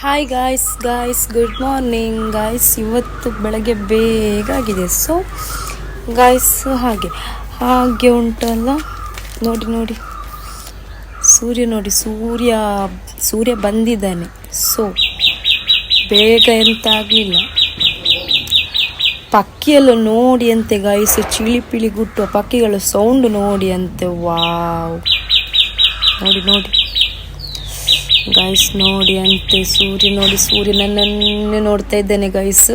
Hi guys good morning guys. ಇವತ್ತು ಬೆಳಗ್ಗೆ ಬೇಗ ಆಗಿದೆ. ಸೊ ಗಾಯ್ಸ್ ಹಾಗೆ ಉಂಟಲ್ಲ, ನೋಡಿ ಸೂರ್ಯ ಬಂದಿದ್ದಾನೆ. ಸೊ ಬೇಗ ಎಂತ ಆಗಲಿಲ್ಲ. ಪಕ್ಕಿಯೆಲ್ಲ ನೋಡಿ ಅಂತೆ ಗಾಯ್ಸ್, ಚಿಳಿಪಿಳಿ ಗುಟ್ಟುವ ಪಕ್ಕಿಗಳು ಸೌಂಡ್ ನೋಡಿ ಅಂತೆ. ವಾವ್, ನೋಡಿ ಗೈಸ್, ನೋಡಿ ಅಂತೆ. ಸೂರ್ಯ ನನ್ನನ್ನು ನೋಡ್ತಾ ಇದ್ದಾನೆ ಗೈಸ್.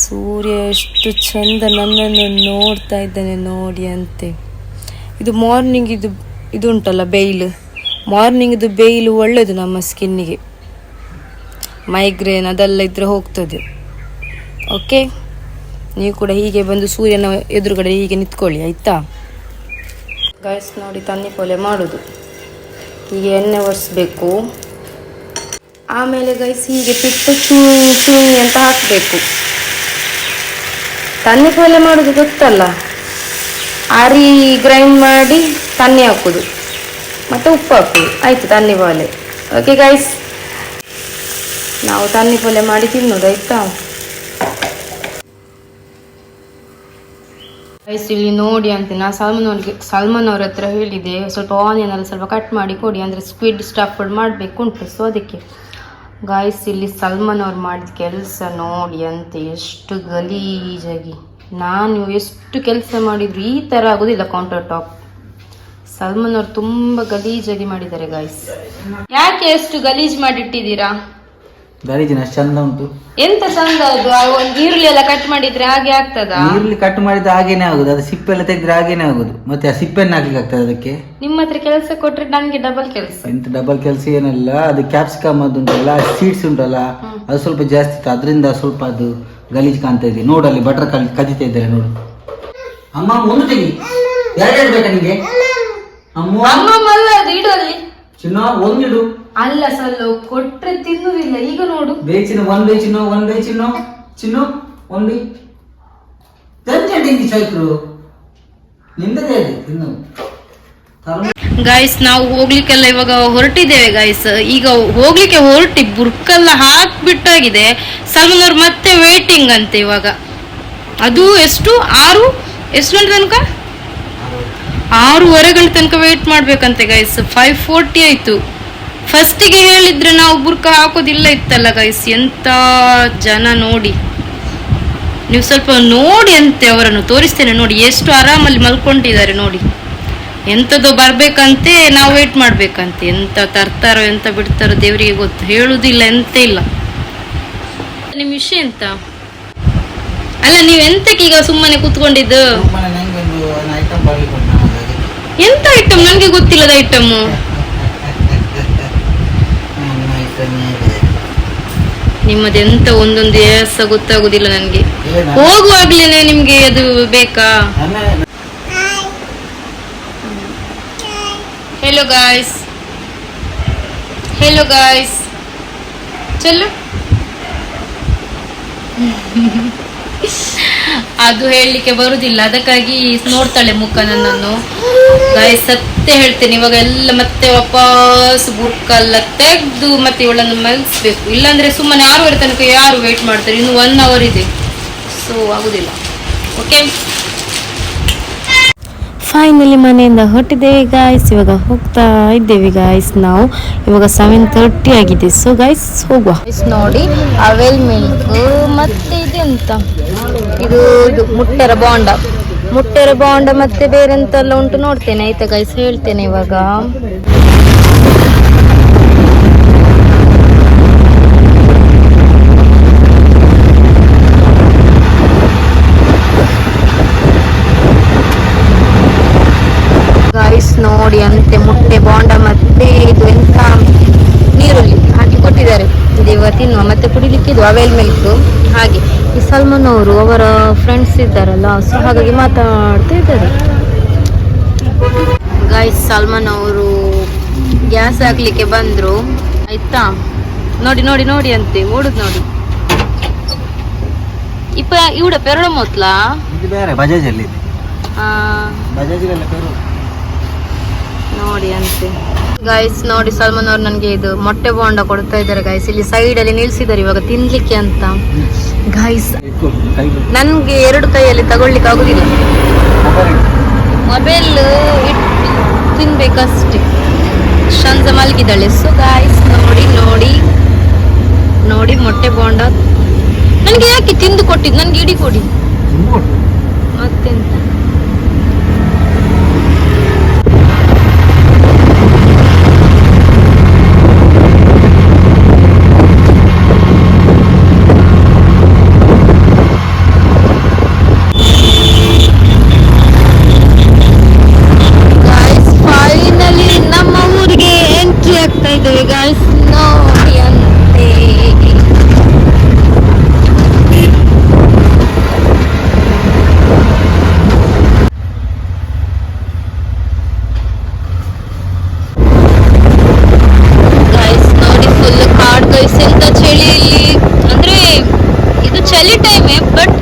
ಸೂರ್ಯ ಎಷ್ಟು ಚಂದ ನನ್ನನ್ನು ನೋಡ್ತಾ ಇದ್ದಾನೆ ನೋಡಿ ಅಂತೆ. ಇದು ಮಾರ್ನಿಂಗ್ ಇದು ಉಂಟಲ್ಲ ಬೇಯ್ಲು, ಮಾರ್ನಿಂಗ್ದು ಬೇಯ್ಲು ಒಳ್ಳೆಯದು ನಮ್ಮ ಸ್ಕಿನ್ನಿಗೆ. ಮೈಗ್ರೇನ್ ಅದೆಲ್ಲ ಇದ್ರೆ ಹೋಗ್ತದೆ. ಓಕೆ, ನೀವು ಕೂಡ ಹೀಗೆ ಬಂದು ಸೂರ್ಯನ ಎದುರುಗಡೆ ಹೀಗೆ ನಿಂತ್ಕೊಳ್ಳಿ ಆಯಿತಾ ಗೈಸ್. ನೋಡಿ ತನ್ನಿ ಪೊಲೆ ಮಾಡೋದು, ಹೀಗೆ ಎಣ್ಣೆ ಒರೆಸ್ಬೇಕು. ಆಮೇಲೆ ಗೈಸ್ ಹೀಗೆ ಪಿಟ್ಟು ಚೂ ಅಂತ ಹಾಕಬೇಕು. ತನ್ನಿ ಪೊಲೆ ಮಾಡೋದು ಗೊತ್ತಲ್ಲ, ಅರಿ ಗ್ರೈಂಡ್ ಮಾಡಿ ತನ್ನಿ ಹಾಕೋದು ಮತ್ತು ಉಪ್ಪು ಹಾಕೋದು, ಆಯಿತು ತನ್ನಿ ಪೊಲೆ. ಓಕೆ ಗೈಸ್, ನಾವು ತನ್ನಿ ಪೊಲೆ ಮಾಡಿ ತಿನ್ನೋದು ಆಯಿತಾ ಗೈಸ್. ಇಲ್ಲಿ ನೋಡಿ ಅಂತ ನಾ ಸಲ್ಮಾನ್ ಅವ್ರ ಹತ್ರ ಹೇಳಿದೆ, ಸ್ವಲ್ಪ ಆನಿಯನ್ ಎಲ್ಲ ಸ್ವಲ್ಪ ಕಟ್ ಮಾಡಿ ಕೊಡಿ, ಅಂದರೆ ಸ್ಕ್ವಿಡ್ ಸ್ಟಫ್ಡ್ ಮಾಡಬೇಕು ಉಂಟು. ಸೊ ಅದಕ್ಕೆ ಗಾಯ್ಸ್, ಇಲ್ಲಿ ಸಲ್ಮಾನ್ ಅವ್ರು ಮಾಡಿದ ಕೆಲಸ ನೋಡಿ ಅಂತೆ, ಎಷ್ಟು ಗಲೀಜಾಗಿ. ನಾನು ಎಷ್ಟು ಕೆಲಸ ಮಾಡಿದ್ರು ಈ ಥರ ಆಗೋದಿಲ್ಲ ಕೌಂಟರ್ ಟಾಪ್. ಸಲ್ಮಾನ್ ಅವ್ರು ತುಂಬ ಗಲೀಜಾಗಿ ಮಾಡಿದ್ದಾರೆ ಗಾಯ್ಸ್. ಯಾಕೆ ಎಷ್ಟು ಗಲೀಜು ಮಾಡಿಟ್ಟಿದ್ದೀರಾ? ಗಲೀಜಿನ ಚಂದ ಉಂಟು. ಎಂತ ಚಂದ ಅದು? ಒಂದು ಈರುಳ್ಳಿ ಎಲ್ಲ ಕಟ್ ಮಾಡಿದ್ರೆ ಹಾಗೆ ಆಗ್ತದ? ಈರುಳ್ಳಿ ಕಟ್ ಮಾಡಿದ್ರೆ ಹಾಗೇನೆ ಆಗುದು, ಅದು ಸಿಪ್ಪೆ ಎಲ್ಲ ತೆಗೆದ್ರೆ ಹಾಗೇನೆ ಆಗುದು. ಮತ್ತೆ ಆ ಸಿಪ್ಪೆನ್ನ ಹಾಕ್ಲಿಕ್ಕೆ ಆಗ್ತದೆ ಅದಕ್ಕೆ. ನಿಮ್ಮ ಹತ್ರ ಕೆಲಸ ಕೊಟ್ರೆ ನನಗೆ ಡಬಲ್ ಕೆಲಸ. ಎಂತ ಡಬಲ್ ಕೆಲಸ ಏನಲ್ಲ, ಅದು ಕ್ಯಾಪ್ಸಿಕಮ್ ಅದು ಉಂಟಲ್ಲ, ಸೀಡ್ಸ್ ಉಂಟಲ್ಲ, ಅದು ಸ್ವಲ್ಪ ಜಾಸ್ತಿ ಇತ್ತು, ಅದರಿಂದ ಸ್ವಲ್ಪ ಅದು ಗಲೀಜ್ ಕಾಣ್ತಾ ಇದೆ. ನೋಡಲ್ಲಿ ಬಟರ್ ಕದಿತಾ ಇದ್ದಾರೆ ನೋಡು. ಅಮ್ಮ ಒಂದು ತೆಗಿ, ಎರಡು ಬೇಕಾ ನಿಂಗೆ? ಅಲ್ಲ ಅದು ಇಡಲ್ಲಿ ಚಿನ್ನ ಒಂದಿಡು. ಅಲ್ಲ ಸಲ್ಲು ಕೊಟ್ರೆ ತಿನ್ನುವುದಿಲ್ಲ. ಈಗ ನೋಡು, ಬೇಚಿನ ಒಂದೇ ಚಿನ್ನು ಒಂದು ತಂಚಿ ಚೈಕ್ರು ನಿಂದದೇ ತಿನ್ನು. ಗೈಸ್, ನಾವು ಹೋಗ್ಲಿಕ್ಕೆಲ್ಲ ಇವಾಗ ಹೊರಟಿದ್ದೇವೆ ಗೈಸ್. ಈಗ ಹೋಗ್ಲಿಕ್ಕೆ ಹೊರಟಿ ಬುರ್ಕೆಲ್ಲ ಹಾಕ್ಬಿಟ್ಟಾಗಿದೆ. ಸಲ್ಮಾನ್ ಅವ್ರು ಮತ್ತೆ ವೇಟಿಂಗ್ ಅಂತೆ ಇವಾಗ. ಅದು ಎಷ್ಟು ಗಂಟೆ ತನಕ? 6:30 ಗಂಟೆ ತನಕ ವೇಟ್ ಮಾಡ್ಬೇಕಂತೆ ಗೈಸ್. 5:40 ಆಯ್ತು. ಫಸ್ಟಿಗೆ ಹೇಳಿದ್ರೆ ನಾವು ಬುರ್ಕ ಹಾಕೋದಿಲ್ಲ ಇತ್ತಲ್ಲ ಗೈಸ್. ಎಂತ ಜನ ನೋಡಿ, ನೀವು ಸ್ವಲ್ಪ ನೋಡಿ ಅಂತೆ, ಅವರನ್ನು ತೋರಿಸ್ತೇನೆ ನೋಡಿ, ಎಷ್ಟು ಆರಾಮಲ್ಲಿ ಮಲ್ಕೊಂಡಿದ್ದಾರೆ ನೋಡಿ. ಎಂಥದೋ ಬರ್ಬೇಕಂತೆ, ನಾವು ವೇಟ್ ಮಾಡ್ಬೇಕಂತೆ. ಎಂತ ತರ್ತಾರೋ ಎಂತ ಬಿಡ್ತಾರೋ ದೇವರಿಗೆ ಗೊತ್ತು, ಹೇಳುದಿಲ್ಲ ಎಂತ ಇಲ್ಲ. ನಿಮ್ಮ ವಿಷಯ ಎಂತ? ಅಲ್ಲ, ನೀವು ಎಂತಕ್ಕೆ ಈಗ ಸುಮ್ಮನೆ ಕೂತ್ಕೊಂಡಿದ್ದು? ಎಂತ ಐಟಮ್? ನಂಗೆ ಗೊತ್ತಿಲ್ಲದ ಐಟಮ್. ನಿಮ್ಮದೆಂತ ಒಂದೊಂದು ಏಸ ಗೊತ್ತಾಗುದಿಲ್ಲ ನನಗೆ. ಹೋಗುವಾಗ್ಲೇನೆ ನಿಮ್ಗೆ ಅದು ಬೇಕಾ? हेलो गाइस चलो. ಅದು ಹೇಳಲಿಕ್ಕೆ ಬರುದಿಲ್ಲ, ಅದಕ್ಕಾಗಿ ನೋಡ್ತಾಳೆ ಮುಖ ನನ್ನನ್ನು. ಗಾಯ್ಸ್, ಸತ್ಯ ಹೇಳ್ತೇನೆ, ಇವಾಗ ಎಲ್ಲ ಮತ್ತೆ ವಾಪಸ್ ಬುರ್ಕೆಲ್ಲ ತೆಗೆದು ಮತ್ತೆ ಇವಳನ್ನು ಮಲಗಿಸ್ಬೇಕು. ಇಲ್ಲಾಂದ್ರೆ ಸುಮ್ಮನೆ 6:30 ತನಕ ಯಾರು ವೇಟ್ ಮಾಡ್ತಾರೆ? ಇನ್ನು 1 ಅವರ್ ಇದೆ. ಸೊ ಆಗುದಿಲ್ಲ. ಓಕೆ, ಫೈನಲಿ ಮನೆಯಿಂದ ಹೊರಟಿದ್ದೇವೆ ಗಾಯ್ಸ್. ಇವಾಗ ಹೋಗ್ತಾ ಇದ್ದೇವೆ ಗಾಯ್ಸ್. ನಾವು ಇವಾಗ 7:30 ಆಗಿದೆ. ಸೊ ಗಾಯ್ಸ್ ಹೋಗುವ. ನೋಡಿ, ಅವೆಲ್ ಮಿಲ್ಕ್ ಮತ್ತೆ ಇದೆಂತ ಇದು ಮುಟ್ಟೆರ ಬಾಂಡ ಮತ್ತೆ ಬೇರೆ ಎಂತೆಲ್ಲ ಉಂಟು ನೋಡ್ತೇನೆ ಆಯ್ತಾ ಗೈಸ್, ಹೇಳ್ತೇನೆ ಇವಾಗ. ಗೈಸ್ ನೋಡಿ ಅಂತೆ, ಮುಟ್ಟೆ ಬಾಂಡ ಮತ್ತೆ ಇದು ಎಂತ ನೀರುಳ್ಳಿ ಹಾಕಿ ಕೊಟ್ಟಿದ್ದಾರೆ. ಇದೀಗ ತಿನ್ನುವ. ಮತ್ತೆ ಕುಡಿಲಿಕ್ಕೆ ಇದು ಅವೆಲ್ ಮಿಲ್ಕ್. ಹಾಗೆ ಈ ಸಲ್ಮಾನ್ ಅವರು ಅವರ ಫ್ರೆಂಡ್ಸ್ ಇದ್ದಾರಲ್ಲ, ಸೊ ಹಾಗಾಗಿ ಮಾತಾಡ್ತಾ ಇದ್ದಾರೆ ಗೈಸ್. ಸಲ್ಮಾನ್ ಅವರು ಗ್ಯಾಸ್ ಹಾಕ್ಲಿಕ್ಕೆ ಬಂದ್ರು ಆಯ್ತಾ. ನೋಡಿ ಅಂತೆ ಓಡುದು ನೋಡಿ. ಇವ್ಡ ಪೆರಳ ಮೊದ್ಲ ಬಜಾಜ್ ಅಲ್ಲಿ ನೋಡಿ ಅಂತೆ. ಗೈಸ್ ನೋಡಿ ಸಲ್ಮಾನ್ ಅವ್ರು ನನಗೆ ಇದು ಮೊಟ್ಟೆ ಬೋಂಡ ಕೊಡ್ತಾ ಇದ್ದಾರೆ ಗೈಸ್. ಇಲ್ಲಿ ಸೈಡ್ ಅಲ್ಲಿ ನಿಲ್ಸಿದ್ದಾರೆ ಇವಾಗ ತಿನ್ಲಿಕ್ಕೆ ಅಂತ ಗೈಸ್. ನನ್ಗೆ 2 ಕೈಯಲ್ಲಿ ತಗೊಳ್ಲಿಕ್ಕೆ ಆಗುದಿಲ್ಲ, ಮೊಬೈಲ್ ತಿನ್ಬೇಕಷ್ಟೇ. ಶಂಜ ಮಲಗಿದ್ದಾಳೆ. ಸೊ ಗೈಸ್ ನೋಡಿ ನೋಡಿ ನೋಡಿ ಮೊಟ್ಟೆ ಬೋಂಡ ನನ್ಗೆ ಯಾಕೆ ತಿಂದು ಕೊಟ್ಟಿದ್ದು, ನನ್ಗೆ ಇಡೀ ಕೊಡಿ ಮತ್ತೆಂತ. ಚಳಿ ಟೈಮೇ, ಬಟ್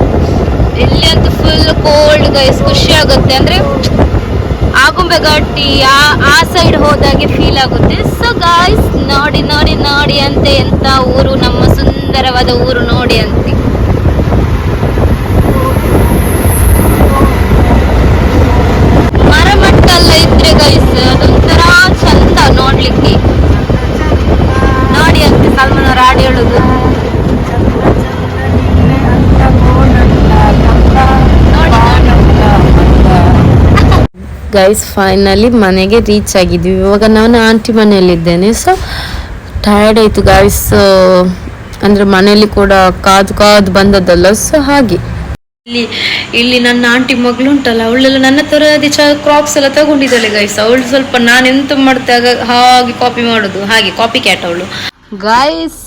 ಇಲ್ಲಿ ಅಂತೂ ಫುಲ್ ಕೋಲ್ಡ್ ಗೈಸ್. ಖುಷಿ ಆಗುತ್ತೆ ಅಂದ್ರೆ ಆಗುಂಬೆ ಘಾಟಿ ಆ ಸೈಡ್ ಹೋದಾಗೆ ಫೀಲ್ ಆಗುತ್ತೆ. ಸೊ ಗೈಸ್ ನೋಡಿ ನೋಡಿ ನೋಡಿ ಅಂತೆ, ಎಂತ ಊರು, ನಮ್ಮ ಸುಂದರವಾದ ಊರು ನೋಡಿ ಅಂತೆ. ಮರಮಟ್ಟ ಎಲ್ಲ ಇದ್ರೆ ಗೈಸ್ ಅದೊಂಥರ ಚಂದ ನೋಡ್ಲಿಕ್ಕೆ. ನೋಡಿ ಅಂತೆ ಸಲ್ಮಾನ್ ಅವ್ರ ಹಾಡು ಹೇಳುದು. ಗೈಸ್ ಫೈನಲಿ ಮನೆಗೆ ರೀಚ್ ಆಗಿದ್ವಿ. ಇವಾಗ ನಾನು ಆಂಟಿ ಮನೆಯಲ್ಲಿದ್ದೇನೆ. ಸೊ ಟಯರ್ಡ್ ಆಯಿತು ಗೈಸ್, ಅಂದರೆ ಮನೆಯಲ್ಲಿ ಕೂಡ ಕಾದು ಬಂದದ್ದಲ್ಲ. ಸೊ ಹಾಗೆ ಇಲ್ಲಿ ನನ್ನ ಆಂಟಿ ಮಗಳು ಉಂಟಲ್ಲ, ಅವಳೆಲ್ಲ ನನ್ನ ಥರದೇ ಕ್ರಾಪ್ಸ್ ಎಲ್ಲ ತಗೊಂಡಿದ್ದಾಳೆ ಗೈಸ್. ಅವಳು ಸ್ವಲ್ಪ ನಾನು ಎಂತ ಮಾಡ್ತಾಗ ಹಾಗೆ ಕಾಪಿ ಮಾಡೋದು, ಹಾಗೆ ಕಾಪಿ ಕ್ಯಾಟ್ ಅವಳು ಗೈಸ್.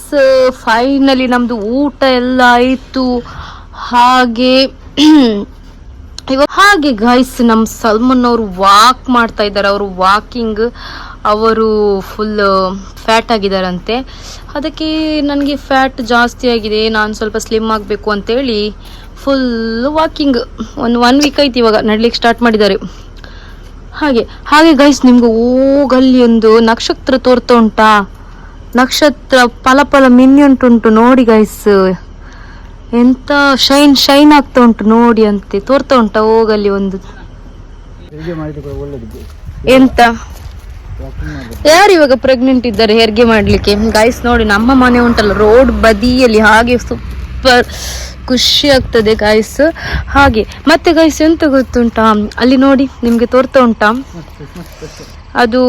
ಫೈನಲಿ ನಮ್ದು ಊಟ ಎಲ್ಲ ಆಯಿತು. ಹಾಗೆ ಗೈಸ್ ನಮ್ಮ ಸಲ್ಮಾನ್ ಅವರು ವಾಕ್ ಮಾಡ್ತಾ ಇದ್ದಾರೆ. ಅವರು ವಾಕಿಂಗ್, ಅವರು ಫುಲ್ ಫ್ಯಾಟ್ ಆಗಿದ್ದಾರಂತೆ. ಅದಕ್ಕೆ ನನಗೆ ಫ್ಯಾಟ್ ಜಾಸ್ತಿ ಆಗಿದೆ, ನಾನು ಸ್ವಲ್ಪ ಸ್ಲಿಮ್ ಆಗಬೇಕು ಅಂತೇಳಿ ಫುಲ್ ವಾಕಿಂಗ್. ಒನ್ ವೀಕ್ ಆಯ್ತು ಇವಾಗ ನಡ್ಲಿಕ್ಕೆ ಸ್ಟಾರ್ಟ್ ಮಾಡಿದ್ದಾರೆ. ಹಾಗೆ ಗೈಸ್ ನಿಮ್ಗೆ ಹೋಗಲ್ಲಿ ಒಂದು ನಕ್ಷತ್ರ ತೋರ್ತಾ ಉಂಟಾ, ನಕ್ಷತ್ರ ಫಲ ಮಿನ್ನಿ ಉಂಟು ನೋಡಿ ಗೈಸ್. ಎಂತ ಶೈನ್ ಆಗ್ತಾ ಉಂಟು ನೋಡಿ ಅಂತೆ, ತೋರ್ತಾ ಉಂಟಾ ಹೋಗಲ್ಲಿ ಒಂದು. ಎಂತ ಯಾರು ಇವಾಗ ಪ್ರೆಗ್ನೆಂಟ್ ಇದ್ದಾರೆ ಹೆರಿಗೆ ಮಾಡ್ಲಿಕ್ಕೆ ಗೈಸ್. ನೋಡಿ ನಮ್ಮ ಮನೆ ಉಂಟಲ್ಲ ರೋಡ್ ಬದಿಯಲ್ಲಿ, ಹಾಗೆ ಸೂಪರ್ ಖುಷಿ ಆಗ್ತದೆ ಗೈಸ್. ಹಾಗೆ ಮತ್ತೆ ಗೈಸ್ ಎಂತ ಗೊತ್ತುಂಟಾ, ಅಲ್ಲಿ ನೋಡಿ ನಿಮ್ಗೆ ತೋರ್ತಾ ಉಂಟಾ, ಅದು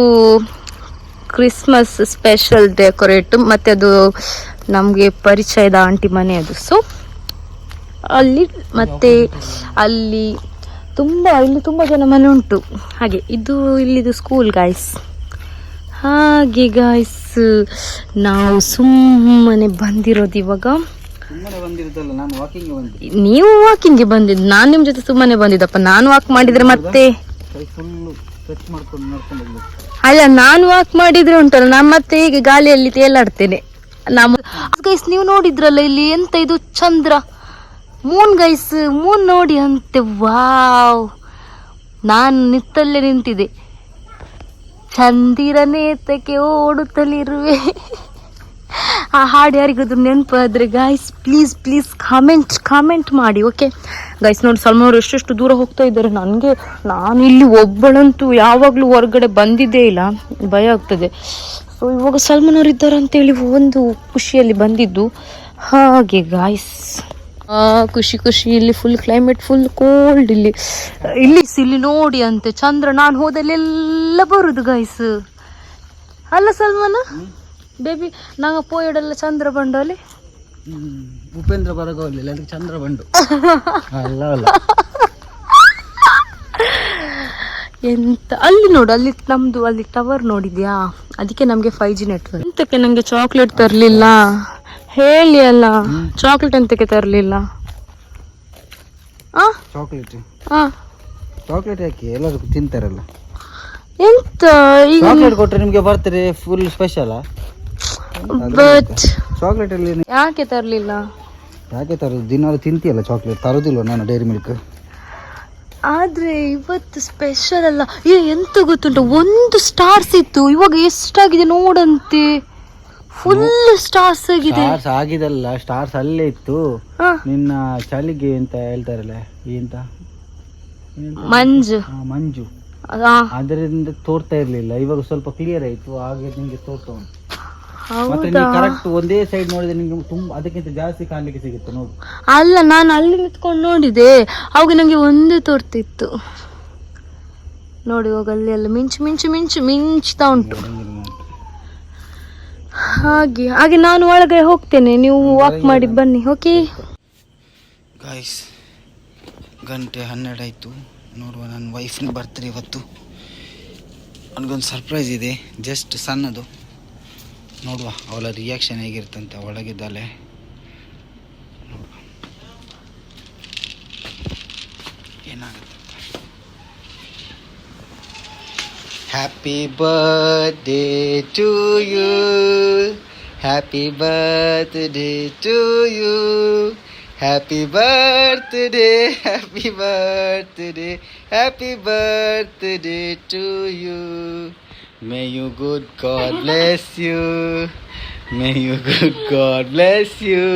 ಕ್ರಿಸ್ಮಸ್ ಸ್ಪೆಷಲ್ ಡೆಕೋರೇಟ್. ಮತ್ತೆ ಅದು ನಮ್ಗೆ ಪರಿಚಯದ ಆಂಟಿ ಮನೆ ಅದು. ಸೊ ಅಲ್ಲಿ ಮತ್ತೆ ಇಲ್ಲಿ ತುಂಬಾ ಜನ ಮನೆ ಉಂಟು. ಹಾಗೆ ಇಲ್ಲಿದು ಸ್ಕೂಲ್ ಗೈಸ್. ಹಾಗೆ ಗೈಸ್ ನಾವು ಸುಮ್ಮನೆ ಬಂದಿರೋದು ಇವಾಗ. ನೀವು ವಾಕಿಂಗ್ಗೆ ಬಂದಿದ್ದು, ನಾನು ನಿಮ್ ಜೊತೆ ಸುಮ್ಮನೆ ಬಂದಿದ್ದಪ್ಪ. ನಾನು ವಾಕ್ ಮಾಡಿದ್ರೆ ಮತ್ತೆ ಅಲ್ಲ, ನಾನು ವಾಕ್ ಮಾಡಿದ್ರೆ ಉಂಟಲ್ಲ ನಾನು ಮತ್ತೆ ಹೀಗೆ ಗಾಳಿಯಲ್ಲಿ ತೇಲಾಡ್ತೇನೆ. ಗೈಸ್ ನೀವು ನೋಡಿದ್ರಲ್ಲ ಇಲ್ಲಿ ಎಂತ ಇದು ಚಂದ್ರ, ಮೂನ್ ಗೈಸ್, ಮೂನ್ ನೋಡಿ ಅಂತೆ. ವಾವ್, ನಾನು ನಿತ್ತಲ್ಲೇ ನಿಂತಿದೆ, ಚಂದಿರನೇತಕ್ಕೆ ಓಡುತ್ತಲಿರುವೆ. ಆ ಹಾಡು ಯಾರಿಗಾದ್ರೂ ನೆನಪಾದ್ರೆ ಗೈಸ್ ಪ್ಲೀಸ್ ಕಾಮೆಂಟ್ ಮಾಡಿ. ಓಕೆ ಗೈಸ್ ನೋಡಿ ಸಲ್ಮಾನ್ ಅವರು ಎಷ್ಟೆಷ್ಟು ದೂರ ಹೋಗ್ತಾ ಇದ್ದಾರೆ. ನಾನು ಇಲ್ಲಿ ಒಬ್ಬಳಂತೂ ಯಾವಾಗಲೂ ಹೊರಗಡೆ ಬಂದಿದ್ದೇ ಇಲ್ಲ, ಭಯ ಆಗ್ತದೆ. ಸೊ ಇವಾಗ ಸಲ್ಮಾನ್ ಅವರು ಇದ್ದಾರೆ ಅಂತೇಳಿ ಒಂದು ಖುಷಿಯಲ್ಲಿ ಬಂದಿದ್ದು. ಹಾಗೆ ಗಾಯ್ಸ್ ಖುಷಿ ಇಲ್ಲಿ ಫುಲ್ ಕ್ಲೈಮೇಟ್ ಫುಲ್ ಕೋಲ್ಡ್. ಇಲ್ಲಿ ನೋಡಿ ಅಂತೆ ಚಂದ್ರ, ನಾನು ಹೋದಲ್ಲೆಲ್ಲ ಬರುದು ಗೈಸ್. ಅಲ್ಲ ಸಲ್ಮಾನ ಬೇಬಿ, ನಂಗೆ ಪೋಯಡೆಲ್ಲ ಚಂದ್ರ ಬಂಡು ಅಲ್ಲಿ ಉಪೇಂದ್ರ ಬರಗೋಲಿ ಅದಕ್ಕೆ ಚಂದ್ರ ಬಂಡು ಅಲ್ಲ ಎಂತ ಅಲ್ಲಿ ನೋಡು, ಅಲ್ಲಿ ಟವರ್ ನೋಡಿದ್ಯಾ, ಅದಕ್ಕೆ ನಮ್ಗೆ 5G ನೆಟ್ವರ್ಕ್. ಎಂತಕ್ಕೆ ನಂಗೆ ಚಾಕ್ಲೇಟ್ ತರ್ಲಿಲ್ಲ ಹೇಳಿ ಅಲ್ಲ, ಚಾಕ್ಲೇಟ್ ಎಂತಕ್ಕೆ ತರ್ಲಿಲ್ಲ? ಚಾಕ್ಲೇಟ್ ಯಾಕೆ ಎಲ್ಲರೂ ತಿಂತಾರಲ್ಲ, ಎಂತ ಈಗ ಚಾಕ್ಲೇಟ್ ಕೊಟ್ರೆ ನಿಮ್ಗೆ ಬರ್ತಾರೆ ಫುಲ್ ಸ್ಪೆಷಲ್. ಬಟ್ ಚಾಕ್ಲೇಟ್ ಅಲ್ಲಿ ಯಾಕೆ ತರ್ಲಿಲ್ಲ? ಯಾಕೆ ತರೋದು, ದಿನಾಲು ತಿಂತಿಯಲ್ಲ ಚಾಕ್ಲೇಟ್, ತರೋದಿಲ್ವ ನಾನು ಡೈರಿ ಮಿಲ್ಕ್? ಆದ್ರೆ ಇವತ್ತು ಸ್ಪೆಷಲ್ ಅಲ್ಲ. ಎಂತ ಗೊತ್ತುಂಟ, ಒಂದು ಸ್ಟಾರ್ಸ್ ಇತ್ತು, ಇವಾಗ ಎಷ್ಟಾಗಿದೆ ನೋಡಂತೆ. ಫುಲ್ ಸ್ಟಾರ್ಸ್ ಆಗಿದೆ. ಸ್ಟಾರ್ಸ್ ಆಗಿದಲ್ಲ, ಸ್ಟಾರ್ಸ್ ಅಲ್ಲೇ ಇತ್ತು. ಹ. ನಿನ್ನ ಚಳಿಗೆ ಅಂತ ಹೇಳ್ತಾರಲ್ಲ, ಎಂತ ಮಂಜು. ಮಂಜು, ಅದಾ? ಅದರಿಂದ ತೋರ್ತಾ ಇರ್ಲಿಲ್ಲ. ಇವಾಗ ಸ್ವಲ್ಪ ಕ್ಲಿಯರ್ ಆಯ್ತು, ಹಾಗೆ ನಿಂಗೆ ತೋರ್ತಾ ಉಂಟು. ಮತ್ತೆ ಹೌದಾ? ನೀವು ಕರೆಕ್ಟ್ ಒಂದೇ ಸೈಡ್ ನೋಡಿದ್ರೆ ನಿಮ್ಗೆ ತುಂಬಾ ಅದಕ್ಕಿಂತ ಜಾಸ್ತಿ ಕಾಣ್ಲಿಕ್ಕೆ ಸಿಗುತ್ತೆ ನೋಡು. ಅಲ್ಲ, ನಾನು ಅಲ್ಲಿ ನಿಂತ್ಕೊಂಡು ನೋಡಿದೆ, ಅವಾಗ ನಂಗೆ ಒಂದೇ ತೋರ್ತಿತ್ತು. ನೋಡಿ ಇವಾಗ ಅಲ್ಲಿ ಎಲ್ಲ ಮಿಂಚು ಮಿಂಚು ಮಿಂಚು ಮಿಂಚ್ತಾ ಉಂಟು. ಹಾಗೆ ಹಾಗೆ ನಾನು ಒಳಗೆ ಹೋಗ್ತೇನೆ, ನೀವು ವಾಕ್ ಮಾಡಿ ಬನ್ನಿ. ಓಕೆ ಗಾಯ್ಸ್, ಗಂಟೆ 12 ಆಯಿತು. ನೋಡುವ, ನನ್ನ ವೈಫಿನ ಬರ್ತ್ಡೇ ಇವತ್ತು. ನನಗೊಂದು ಸರ್ಪ್ರೈಸ್ ಇದೆ, ಜಸ್ಟ್ ಸಣ್ಣದು. ನೋಡುವ ಅವಳ ರಿಯಾಕ್ಷನ್ ಹೇಗಿರ್ತಂತೆ. ಒಳಗಿದ್ದಾಳೆ, ಏನಾಗುತ್ತೆ. Happy birthday to you, happy birthday to you, happy birthday, happy birthday, happy birthday to you. May you good God bless you. May you good God bless you.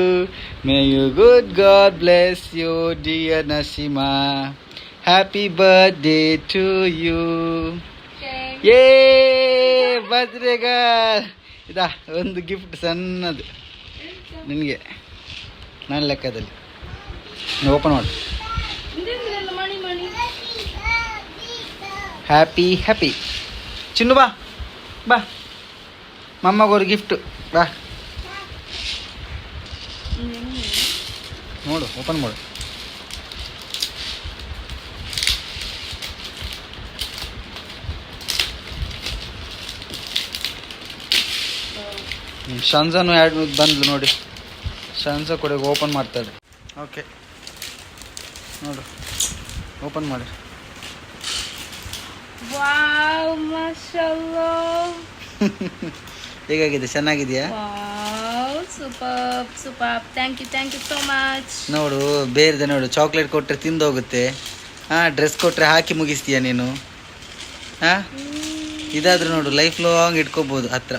May you good God bless you, dear Nasima. Happy birthday to you. Yay! Birthday girl. ಇದಾ ಒಂದು gift ಸಣ್ಣದು ನಿನಗೆ, ನನ್ನ ಲೆಕ್ಕದಲ್ಲಿ. ನೀವು open ಮಾಡಿ. Happy happy ಚಿನ್ನು, ಬಾ ಬಾ, ಮಮ್ಮಗೊಂದು ಗಿಫ್ಟ್. ಬಾ ನೋಡು, ಓಪನ್ ಮಾಡು. ಶಂಜನು ಎರಡು ಬಂದ್ಲು ನೋಡಿ. ಶಂಜ ಕೂಡ ಓಪನ್ ಮಾಡ್ತಾಳೆ. ಓಕೆ ನೋಡು, ಓಪನ್ ಮಾಡಿ. ವಾವ್, ಮಾಶಾಅಲ್ಲಾಹ್. ಹೇಗಾಗಿದೆ, ಚೆನ್ನಾಗಿದೆಯಾ? Wow, super super. Thank you so much. ನೋಡು, ಬೇರೆದೆ ನೋಡು, ಚಾಕ್ಲೇಟ್ ಕೊಟ್ಟರೆ ತಿಂದೋಗುತ್ತೆ. ಡ್ರೆಸ್ ಕೊಟ್ಟರೆ ಹಾಕಿ ಮುಗಿಸ್ತೀಯ ನೀನು. ಇದಾದ್ರೂ ನೋಡು, ಲೈಫ್ ಲಾಂಗ್ ಇಟ್ಕೋಬಹುದು ಹತ್ರ.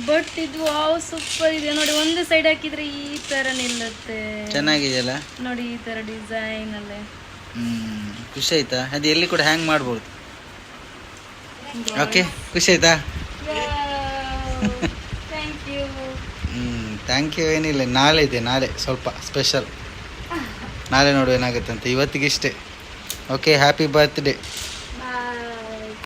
ಬಟ್ ಇದು ವಾವ್ ಸೂಪರ್ ಇದೆ ನೋಡಿ. ಒಂದು ಸೈಡ್ ಹಾಕಿದ್ರೆ ಈ ತರ ನಿಲ್ಲುತ್ತೆ. ಚೆನ್ನಾಗಿದೆಯಲ್ಲ ನೋಡಿ, ಈ ತರ ಡಿಸೈನ್ ಅಲ್ಲೇ. ಖುಷಿ ಆಯ್ತಾ? ಅದು ಎಲ್ಲಿ ಕೂಡ ಹ್ಯಾಂಗ್ ಮಾಡ್ಬೋದು. ಓಕೆ, ಖುಷಿ ಆಯ್ತಾ? Thank you. ಏನಿಲ್ಲ, ನಾಳೆ ಇದೆ, ನಾಳೆ ಸ್ವಲ್ಪ ಸ್ಪೆಷಲ್. ನಾಳೆ ನೋಡು ಏನಾಗುತ್ತೆ ಅಂತ. ಇವತ್ತಿಗೆ ಇಷ್ಟೇ. Okay, happy birthday.